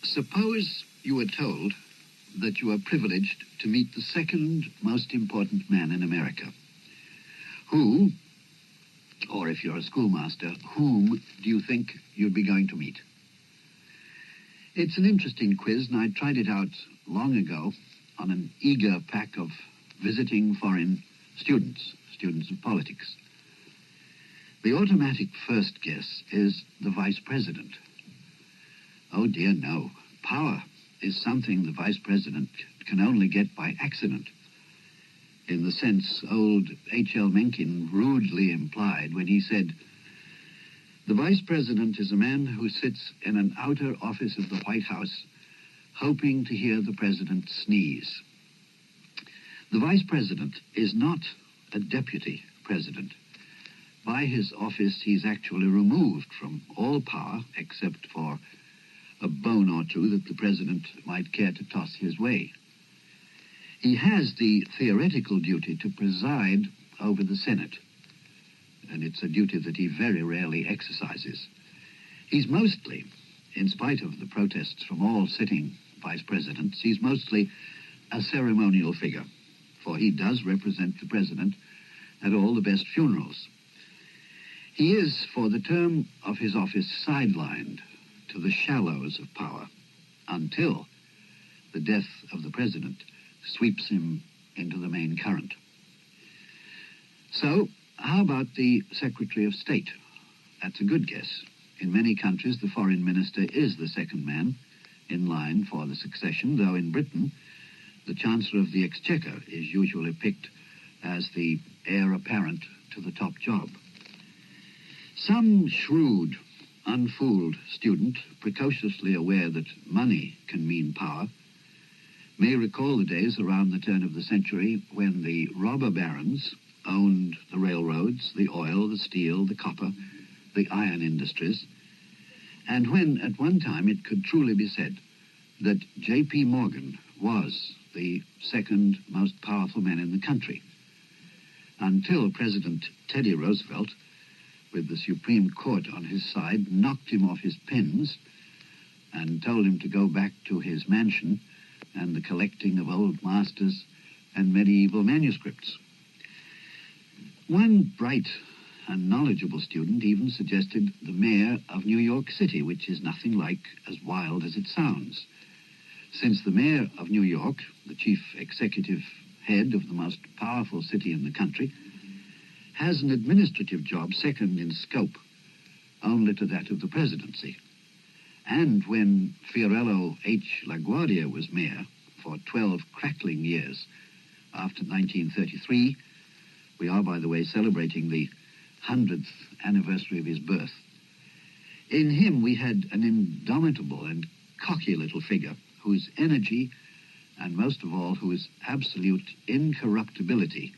Suppose you were told that you are privileged to meet the second most important man in America. Who, or if you're a schoolmaster, whom do you think you'd be going to meet? It's an interesting quiz, and I tried it out long ago on an eager pack of visiting foreign students of politics. The automatic first guess is the vice president. Oh dear, no. Power is something the vice president can only get by accident, in the sense old H.L. Mencken rudely implied when he said, "The vice president is a man who sits in an outer office of the White House hoping to hear the president sneeze." The vice president is not a deputy president. By his office, he's actually removed from all power except for a bone or two that the president might care to toss his way. He has the theoretical duty to preside over the Senate, and it's a duty that he very rarely exercises. He's mostly, in spite of the protests from all sitting vice presidents, he's mostly a ceremonial figure, for he does represent the president at all the best funerals. He is, for the term of his office, sidelined to the shallows of power until the death of the president sweeps him into the main current. So, how about the Secretary of State? That's a good guess. In many countries, the foreign minister is the second man in line for the succession, though in Britain, the Chancellor of the Exchequer is usually picked as the heir apparent to the top job. Some shrewd, unfooled student, precociously aware that money can mean power, may recall the days around the turn of the century when the robber barons owned the railroads, the oil, the steel, the copper, the iron industries, and when at one time it could truly be said that J.P. Morgan was the second most powerful man in the country, until President Teddy Roosevelt, with the Supreme Court on his side, knocked him off his pens and told him to go back to his mansion and the collecting of old masters and medieval manuscripts. One bright and knowledgeable student even suggested the mayor of New York City, which is nothing like as wild as it sounds, since the mayor of New York, the chief executive head of the most powerful city in the country, has an administrative job second in scope only to that of the presidency. And when Fiorello H. LaGuardia was mayor for 12 crackling years after 1933, we are, by the way, celebrating the 100th anniversary of his birth, in him we had an indomitable and cocky little figure whose energy, and most of all whose absolute incorruptibility,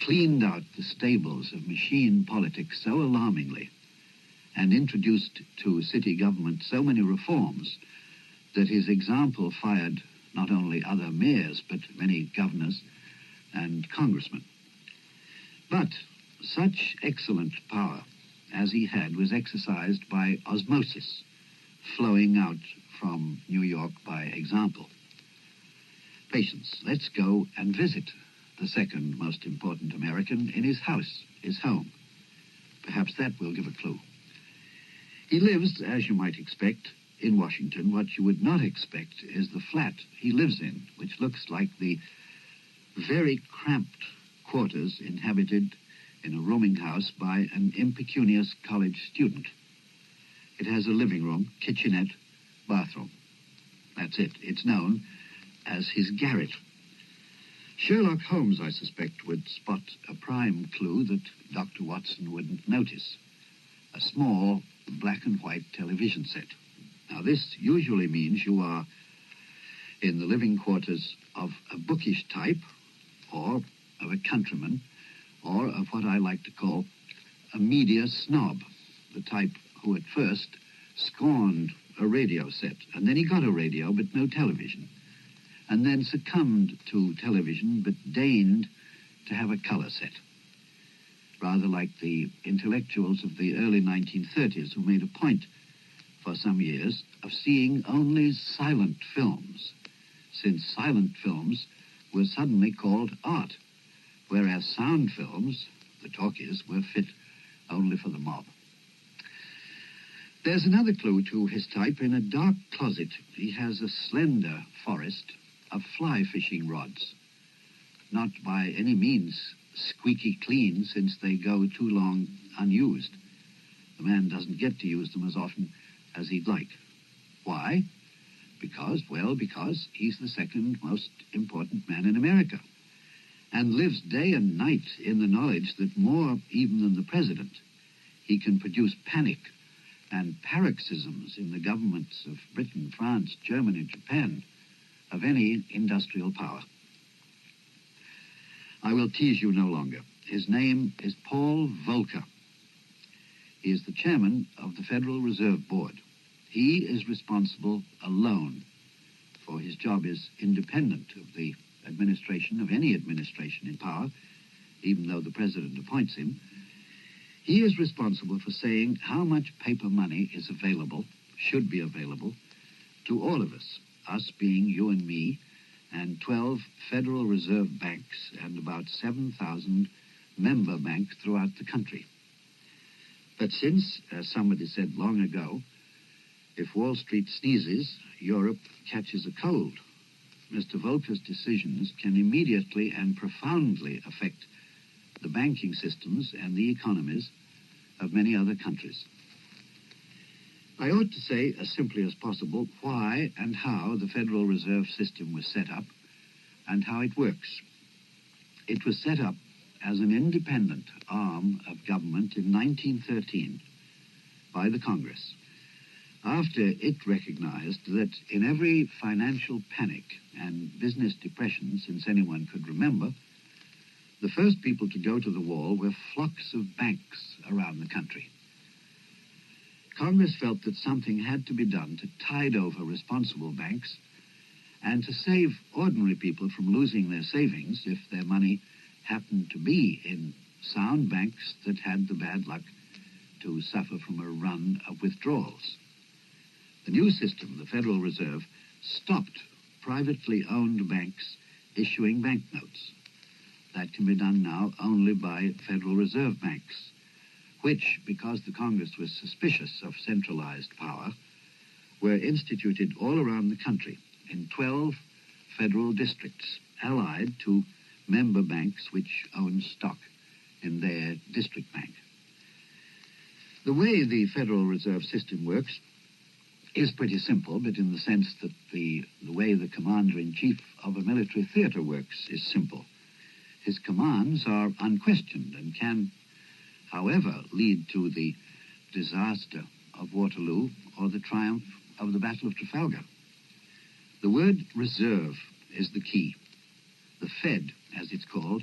cleaned out the stables of machine politics so alarmingly and introduced to city government so many reforms that his example fired not only other mayors but many governors and congressmen. But such excellent power as he had was exercised by osmosis, flowing out from New York by example. Patience, let's go and visit the second most important American in his house, his home. Perhaps that will give a clue. He lives, as you might expect, in Washington. What you would not expect is the flat he lives in, which looks like the very cramped quarters inhabited in a rooming house by an impecunious college student. It has a living room, kitchenette, bathroom. That's it. It's known as his garret. Sherlock Holmes, I suspect, would spot a prime clue that Dr. Watson wouldn't notice. A small black and white television set. Now, this usually means you are in the living quarters of a bookish type, or of a countryman, or of what I like to call a media snob, the type who at first scorned a radio set, and then he got a radio but no television, and then succumbed to television but deigned to have a color set, rather like the intellectuals of the early 1930s who made a point for some years of seeing only silent films, since silent films were suddenly called art, whereas sound films, the talkies, were fit only for the mob. There's another clue to his type. In a dark closet, he has a slender forest of fly fishing rods, not by any means squeaky clean, since they go too long unused. The man doesn't get to use them as often as he'd like. Why? Because he's the second most important man in America, and lives day and night in the knowledge that more even than the president, he can produce panic and paroxysms in the governments of Britain, France, Germany, Japan, of any industrial power. I will tease you no longer. His name is Paul Volcker. He is the chairman of the Federal Reserve Board. He is responsible alone, for his job is independent of the administration, of any administration in power, even though the president appoints him. He is responsible for saying how much paper money is available, should be available, to all of us being you and me, and 12 Federal Reserve banks and about 7,000 member banks throughout the country. But since, as somebody said long ago, if Wall Street sneezes, Europe catches a cold, Mr. Volcker's decisions can immediately and profoundly affect the banking systems and the economies of many other countries. I ought to say as simply as possible why and how the Federal Reserve System was set up and how it works. It was set up as an independent arm of government in 1913 by the Congress, after it recognized that in every financial panic and business depression since anyone could remember, the first people to go to the wall were flocks of banks around the country. Congress felt that something had to be done to tide over responsible banks and to save ordinary people from losing their savings if their money happened to be in sound banks that had the bad luck to suffer from a run of withdrawals. The new system, the Federal Reserve, stopped privately owned banks issuing banknotes. That can be done now only by Federal Reserve banks, which, because the Congress was suspicious of centralized power, were instituted all around the country in 12 federal districts, allied to member banks which own stock in their district bank. The way the Federal Reserve System works is pretty simple, but in the sense that the way the commander-in-chief of a military theater works is simple. His commands are unquestioned and can, however, lead to the disaster of Waterloo or the triumph of the Battle of Trafalgar. The word reserve is the key. The Fed, as it's called,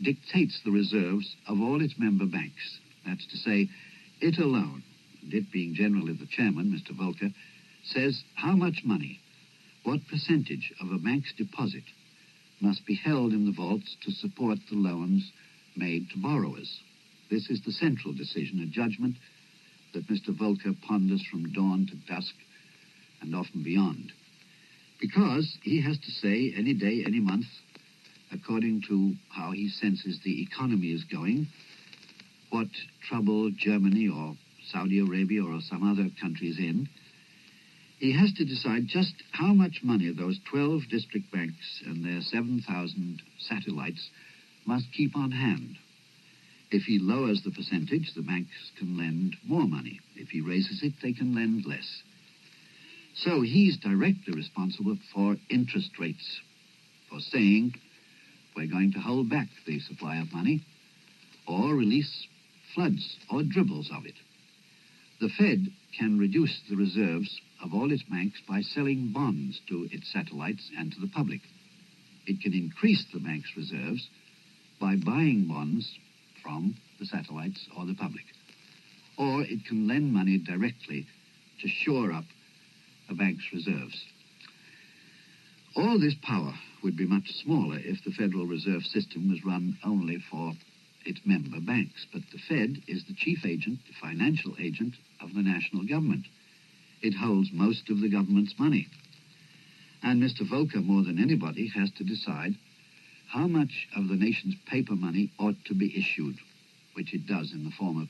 dictates the reserves of all its member banks. That's to say, it alone, and it being generally the chairman, Mr. Volcker, says how much money, what percentage of a bank's deposit must be held in the vaults to support the loans made to borrowers. This is the central decision, a judgment that Mr. Volcker ponders from dawn to dusk and often beyond, because he has to say any day, any month, according to how he senses the economy is going, what trouble Germany or Saudi Arabia or some other country is in. He has to decide just how much money those 12 district banks and their 7,000 satellites must keep on hand. If he lowers the percentage, the banks can lend more money. If he raises it, they can lend less. So he's directly responsible for interest rates, for saying we're going to hold back the supply of money or release floods or dribbles of it. The Fed can reduce the reserves of all its banks by selling bonds to its satellites and to the public. It can increase the bank's reserves by buying bonds from the satellites or the public. Or it can lend money directly to shore up a bank's reserves. All this power would be much smaller if the Federal Reserve System was run only for its member banks. But the Fed is the chief agent, the financial agent of the national government. It holds most of the government's money. And Mr. Volcker, more than anybody, has to decide how much of the nation's paper money ought to be issued, which it does in the form of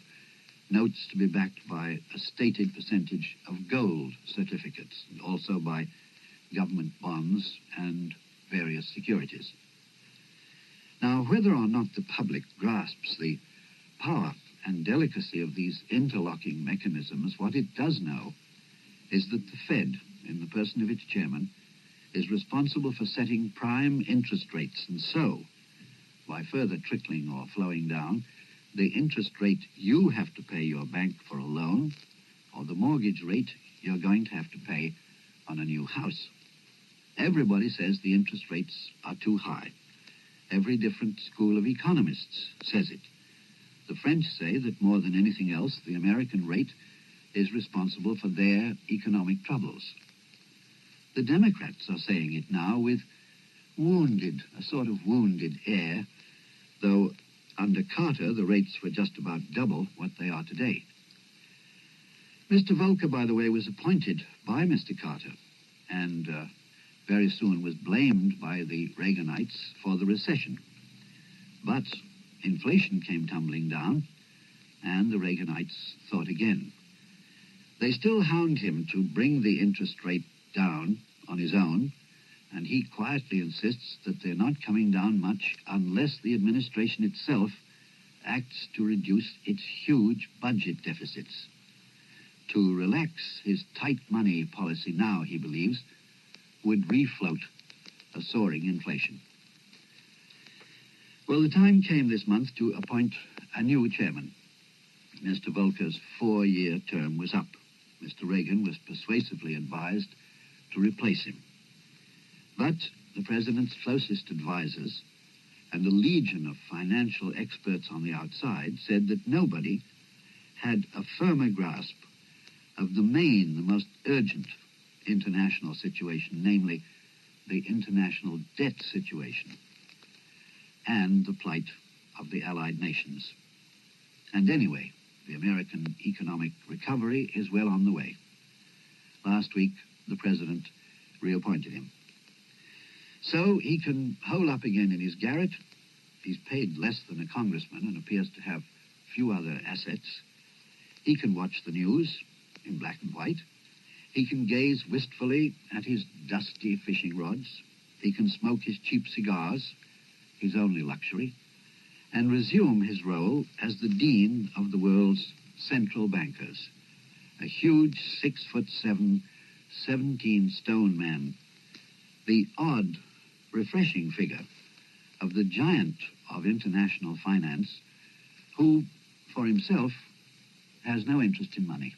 notes to be backed by a stated percentage of gold certificates, and also by government bonds and various securities. Now, whether or not the public grasps the power and delicacy of these interlocking mechanisms, what it does know is that the Fed, in the person of its chairman, is responsible for setting prime interest rates, and so, by further trickling or flowing down, the interest rate you have to pay your bank for a loan, or the mortgage rate you're going to have to pay on a new house. Everybody says the interest rates are too high. Every different school of economists says it. The French say that more than anything else, the American rate is responsible for their economic troubles. The Democrats are saying it now with a sort of wounded air, though under Carter the rates were just about double what they are today. Mr. Volcker, by the way, was appointed by Mr. Carter and very soon was blamed by the Reaganites for the recession. But inflation came tumbling down, and the Reaganites thought again. They still hound him to bring the interest rate down on his own, and he quietly insists that they're not coming down much unless the administration itself acts to reduce its huge budget deficits. To relax his tight money policy now, he believes, would refloat a soaring inflation. Well, the time came this month to appoint a new chairman. Mr. Volcker's 4-year term was up. Mr. Reagan was persuasively advised to replace him. But the president's closest advisors and a legion of financial experts on the outside said that nobody had a firmer grasp of the most urgent international situation, namely the international debt situation and the plight of the Allied nations. And anyway, the American economic recovery is well on the way. Last week, the president reappointed him. So he can hole up again in his garret. He's paid less than a congressman and appears to have few other assets. He can watch the news in black and white. He can gaze wistfully at his dusty fishing rods. He can smoke his cheap cigars, his only luxury, and resume his role as the dean of the world's central bankers, a huge 6'7", 17-stone man, the odd, refreshing figure of the giant of international finance who, for himself, has no interest in money.